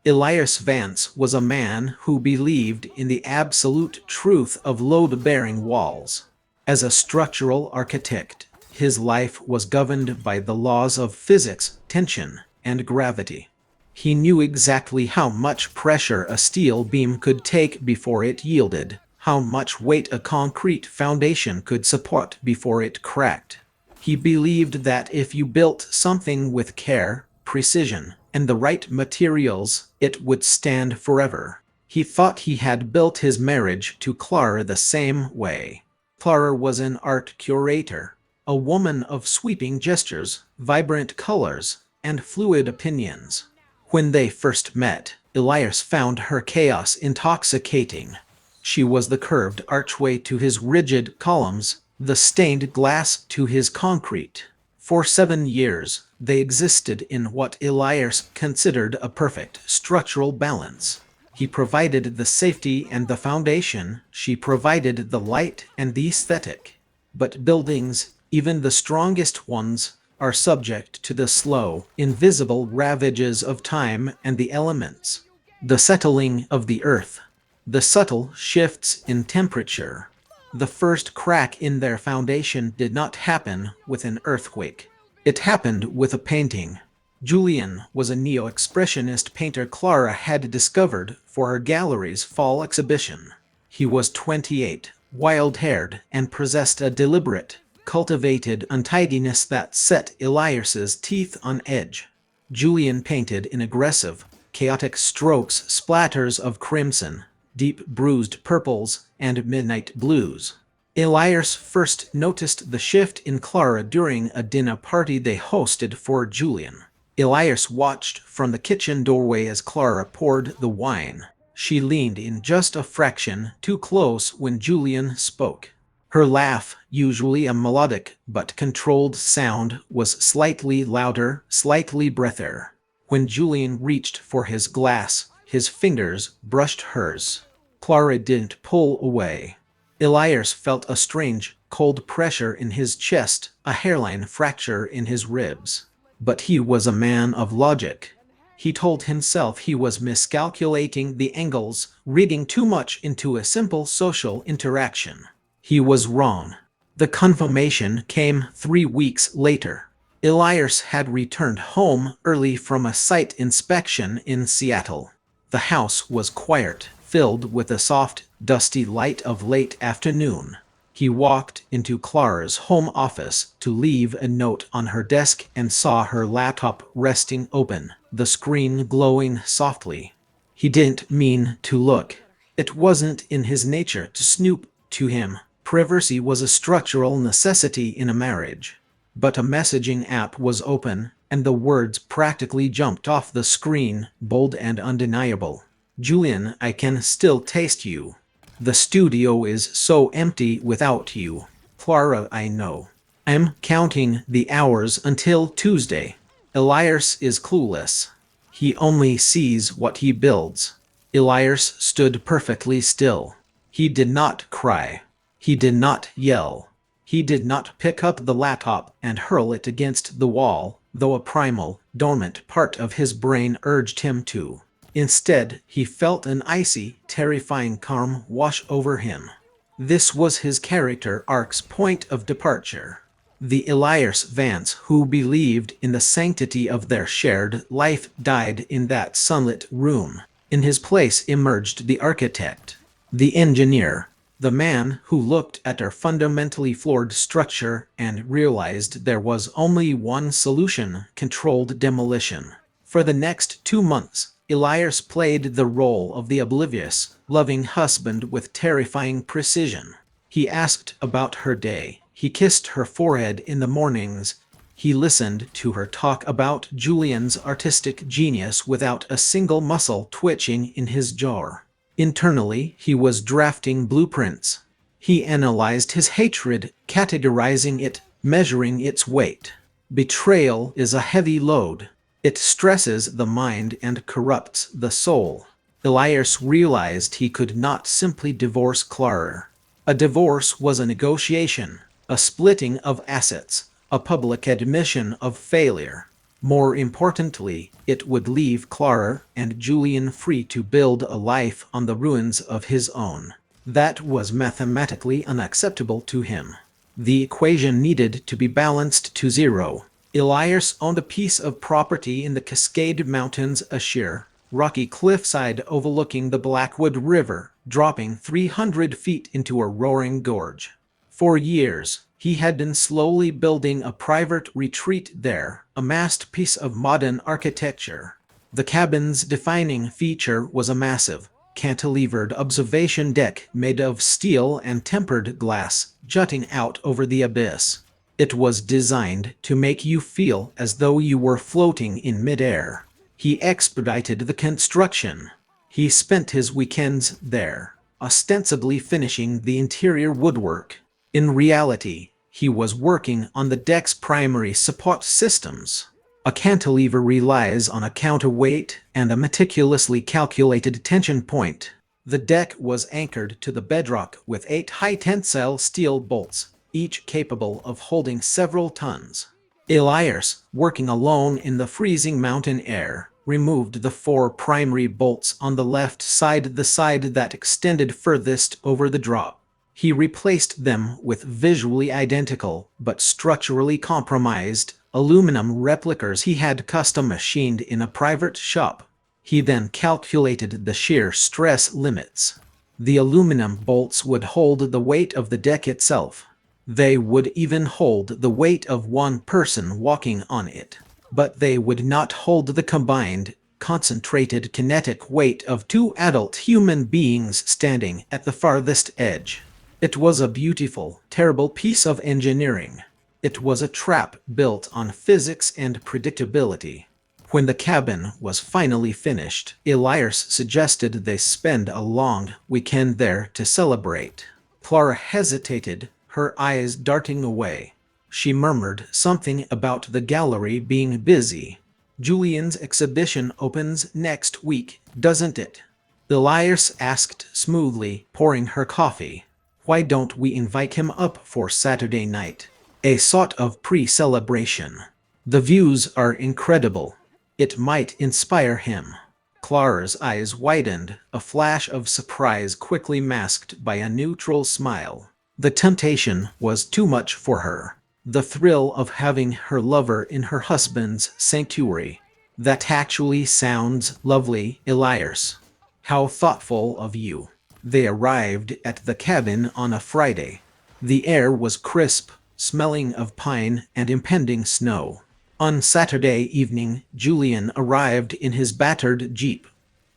Elias Vance was a man who believed in the absolute truth of load-bearing walls. As a structural architect, his life was governed by the laws of physics, tension, and gravity. He knew exactly how much pressure a steel beam could take before it yielded, how much weight a concrete foundation could support before it cracked. He believed that if you built something with care, precision, and the right materials, it would stand forever. He thought he had built his marriage to Clara the same way. Clara was an art curator, a woman of sweeping gestures, vibrant colors, and fluid opinions. When they first met, Elias found her chaos intoxicating. She was the curved archway to his rigid columns, the stained glass to his concrete. For 7 years, they existed in what Elias considered a perfect structural balance. He provided the safety and the foundation, she provided the light and the aesthetic. But buildings, even the strongest ones, are subject to the slow, invisible ravages of time and the elements. The settling of the earth, the subtle shifts in temperature. The first crack in their foundation did not happen with an earthquake. It happened with a painting. Julian was a neo-expressionist painter Clara had discovered for her gallery's fall exhibition. He was 28, wild-haired, and possessed a deliberate, cultivated untidiness that set Elias's teeth on edge. Julian painted in aggressive, chaotic strokes, splatters of crimson, deep bruised purples, and midnight blues. Elias first noticed the shift in Clara during a dinner party they hosted for Julian. Elias watched from the kitchen doorway as Clara poured the wine. She leaned in just a fraction too close when Julian spoke. Her laugh, usually a melodic but controlled sound, was slightly louder, slightly breathier. When Julian reached for his glass, his fingers brushed hers. Clara didn't pull away. Elias felt a strange, cold pressure in his chest, a hairline fracture in his ribs. But he was a man of logic. He told himself he was miscalculating the angles, reading too much into a simple social interaction. He was wrong. The confirmation came 3 weeks later. Elias had returned home early from a site inspection in Seattle. The house was quiet, filled with the soft, dusty light of late afternoon. He walked into Clara's home office to leave a note on her desk and saw her laptop resting open, the screen glowing softly. He didn't mean to look. It wasn't in his nature to snoop. To him, privacy was a structural necessity in a marriage. But a messaging app was open, and the words practically jumped off the screen, bold and undeniable. Julian, I can still taste you. The studio is so empty without you. Clara, I know. I'm counting the hours until Tuesday. Elias is clueless. He only sees what he builds. Elias stood perfectly still. He did not cry. He did not yell. He did not pick up the laptop and hurl it against the wall, though a primal, dormant part of his brain urged him to. Instead, he felt an icy, terrifying calm wash over him. This was his character arc's point of departure. The Elias Vance who believed in the sanctity of their shared life died in that sunlit room. In his place emerged the architect, the engineer, the man who looked at their fundamentally flawed structure and realized there was only one solution: controlled demolition. For the next 2 months, Elias played the role of the oblivious, loving husband with terrifying precision. He asked about her day. He kissed her forehead in the mornings. He listened to her talk about Julian's artistic genius without a single muscle twitching in his jaw. Internally, he was drafting blueprints. He analyzed his hatred, categorizing it, measuring its weight. Betrayal is a heavy load. It stresses the mind and corrupts the soul. Elias realized he could not simply divorce Clara. A divorce was a negotiation, a splitting of assets, a public admission of failure. More importantly, it would leave Clara and Julian free to build a life on the ruins of his own. That was mathematically unacceptable to him. The equation needed to be balanced to zero. Elias owned a piece of property in the Cascade Mountains, a sheer, rocky cliffside overlooking the Blackwood River, dropping 300 feet into a roaring gorge. For years, he had been slowly building a private retreat there, a masterpiece of modern architecture. The cabin's defining feature was a massive, cantilevered observation deck made of steel and tempered glass, jutting out over the abyss. It was designed to make you feel as though you were floating in midair. He expedited the construction. He spent his weekends there, ostensibly finishing the interior woodwork. In reality, he was working on the deck's primary support systems. A cantilever relies on a counterweight and a meticulously calculated tension point. The deck was anchored to the bedrock with 8 high-tensile steel bolts, each capable of holding several tons. Elias, working alone in the freezing mountain air, removed the 4 primary bolts on the left side, the side that extended furthest over the drop. He replaced them with visually identical, but structurally compromised, aluminum replicas he had custom machined in a private shop. He then calculated the shear stress limits. The aluminum bolts would hold the weight of the deck itself. They would even hold the weight of one person walking on it, but they would not hold the combined, concentrated kinetic weight of 2 adult human beings standing at the farthest edge. It was a beautiful, terrible piece of engineering. It was a trap built on physics and predictability. When the cabin was finally finished, Elias suggested they spend a long weekend there to celebrate. Clara hesitated, her eyes darting away. She murmured something about the gallery being busy. Julian's exhibition opens next week, doesn't it? Elias asked smoothly, pouring her coffee. Why don't we invite him up for Saturday night? A sort of pre-celebration. The views are incredible. It might inspire him. Clara's eyes widened, a flash of surprise quickly masked by a neutral smile. The temptation was too much for her. The thrill of having her lover in her husband's sanctuary. That actually sounds lovely, Elias. How thoughtful of you. They arrived at the cabin on a Friday. The air was crisp, smelling of pine and impending snow. On Saturday evening, Julian arrived in his battered Jeep.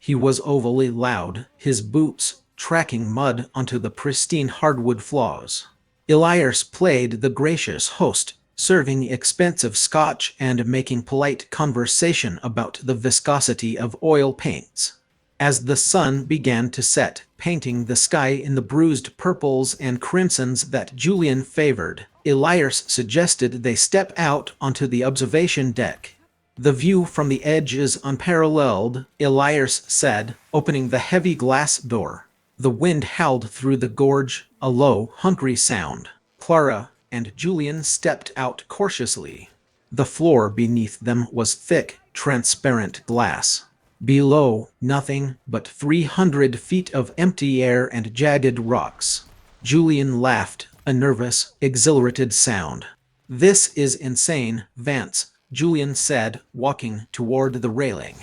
He was overly loud, his boots tracking mud onto the pristine hardwood floors. Elias played the gracious host, serving expensive scotch and making polite conversation about the viscosity of oil paints. As the sun began to set, painting the sky in the bruised purples and crimsons that Julian favored, Elias suggested they step out onto the observation deck. The view from the edge is unparalleled, Elias said, opening the heavy glass door. The wind howled through the gorge, a low, hungry sound. Clara and Julian stepped out cautiously. The floor beneath them was thick, transparent glass. Below, nothing but 300 feet of empty air and jagged rocks. Julian laughed, a nervous, exhilarated sound. "This is insane, Vance," Julian said, walking toward the railing.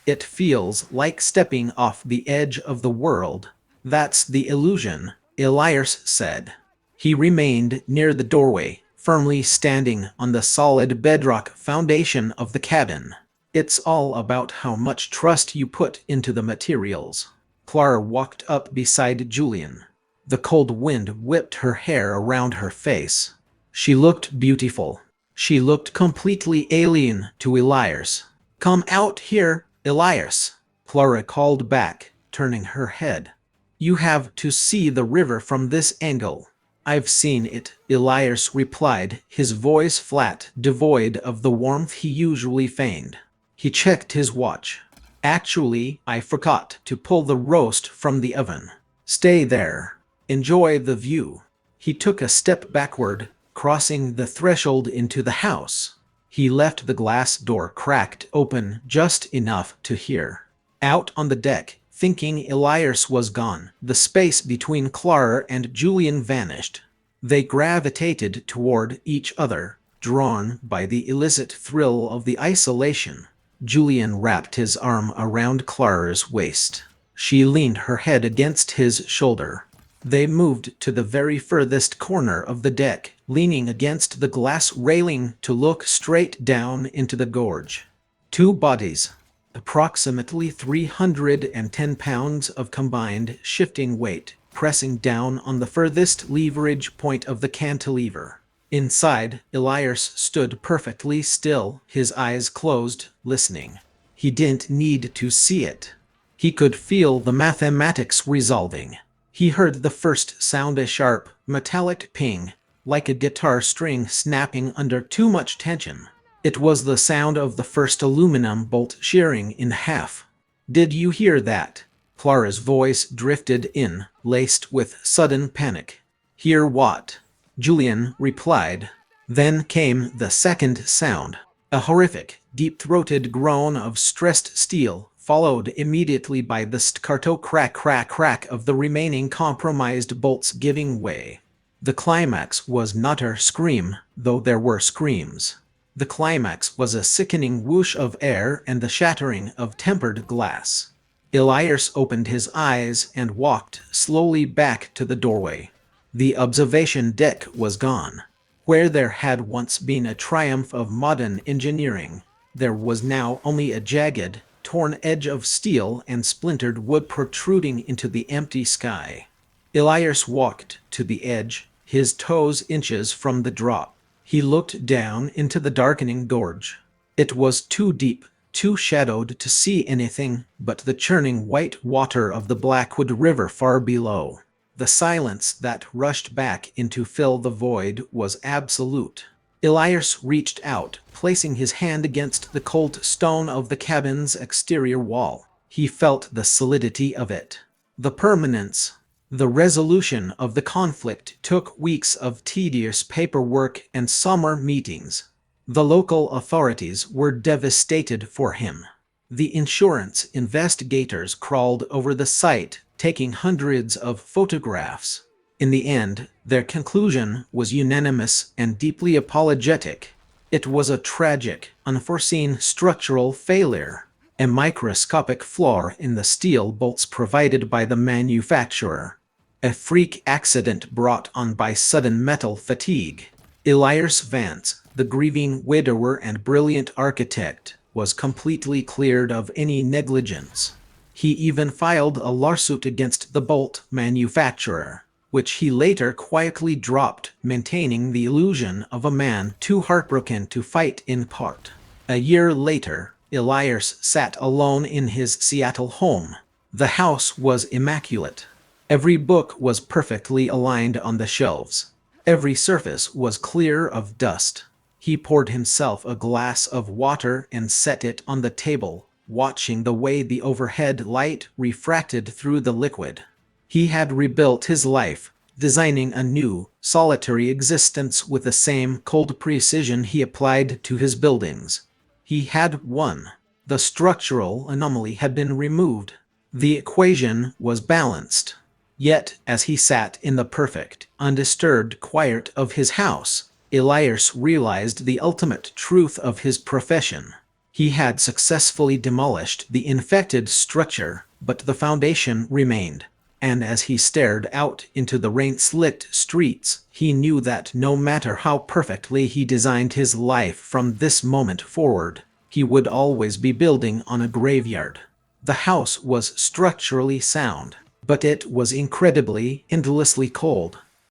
"It feels like stepping off the edge of the world." "That's the illusion," Elias said. He remained near the doorway, firmly standing on the solid bedrock foundation of the cabin. "It's all about how much trust you put into the materials." Clara walked up beside Julian. The cold wind whipped her hair around her face. She looked beautiful. She looked completely alien to Elias. "Come out here, Elias," Clara called back, turning her head. "You have to see the river from this angle." "I've seen it," Elias replied, his voice flat, devoid of the warmth he usually feigned. He checked his watch. "Actually, I forgot to pull the roast from the oven." "Stay there. Enjoy the view." He took a step backward, crossing the threshold into the house. He left the glass door cracked open just enough to hear. Out on the deck, thinking Elias was gone, the space between Clara and Julian vanished. They gravitated toward each other, drawn by the illicit thrill of the isolation. Julian wrapped his arm around Clara's waist. She leaned her head against his shoulder. They moved to the very furthest corner of the deck, leaning against the glass railing to look straight down into the gorge. Two bodies, approximately 310 pounds of combined shifting weight, pressing down on the furthest leverage point of the cantilever. Inside, Elias stood perfectly still, his eyes closed, listening. He didn't need to see it. He could feel the mathematics resolving. He heard the first sound, a sharp, metallic ping, like a guitar string snapping under too much tension. It was the sound of the first aluminum bolt shearing in half. "Did you hear that?" Clara's voice drifted in, laced with sudden panic. "Hear what?" Julian replied. Then came the second sound, a horrific, deep-throated groan of stressed steel, followed immediately by the staccato crack crack crack of the remaining compromised bolts giving way. The climax was not a scream, though there were screams. The climax was a sickening whoosh of air and the shattering of tempered glass. Elias opened his eyes and walked slowly back to the doorway. The observation deck was gone. Where there had once been a triumph of modern engineering, there was now only a jagged, torn edge of steel and splintered wood protruding into the empty sky. Elias walked to the edge, his toes inches from the drop. He looked down into the darkening gorge. It was too deep, too shadowed to see anything but the churning white water of the Blackwood River far below. The silence that rushed back in to fill the void was absolute. Elias reached out, placing his hand against the cold stone of the cabin's exterior wall. He felt the solidity of it, the permanence. The resolution of the conflict took weeks of tedious paperwork and summer meetings. The local authorities were devastated for him. The insurance investigators crawled over the site, taking hundreds of photographs. In the end, their conclusion was unanimous and deeply apologetic. It was a tragic, unforeseen structural failure, a microscopic flaw in the steel bolts provided by the manufacturer, a freak accident brought on by sudden metal fatigue. Elias Vance, the grieving widower and brilliant architect, was completely cleared of any negligence. He even filed a lawsuit against the bolt manufacturer, which he later quietly dropped, maintaining the illusion of a man too heartbroken to fight in part. A year later, Elias sat alone in his Seattle home. The house was immaculate. Every book was perfectly aligned on the shelves. Every surface was clear of dust. He poured himself a glass of water and set it on the table, watching the way the overhead light refracted through the liquid. He had rebuilt his life, designing a new, solitary existence with the same cold precision he applied to his buildings. He had won. The structural anomaly had been removed. The equation was balanced. Yet, as he sat in the perfect, undisturbed quiet of his house, Elias realized the ultimate truth of his profession. He had successfully demolished the infected structure, but the foundation remained. And as he stared out into the rain-slicked streets, he knew that no matter how perfectly he designed his life from this moment forward, he would always be building on a graveyard. The house was structurally sound, but it was incredibly, endlessly cold.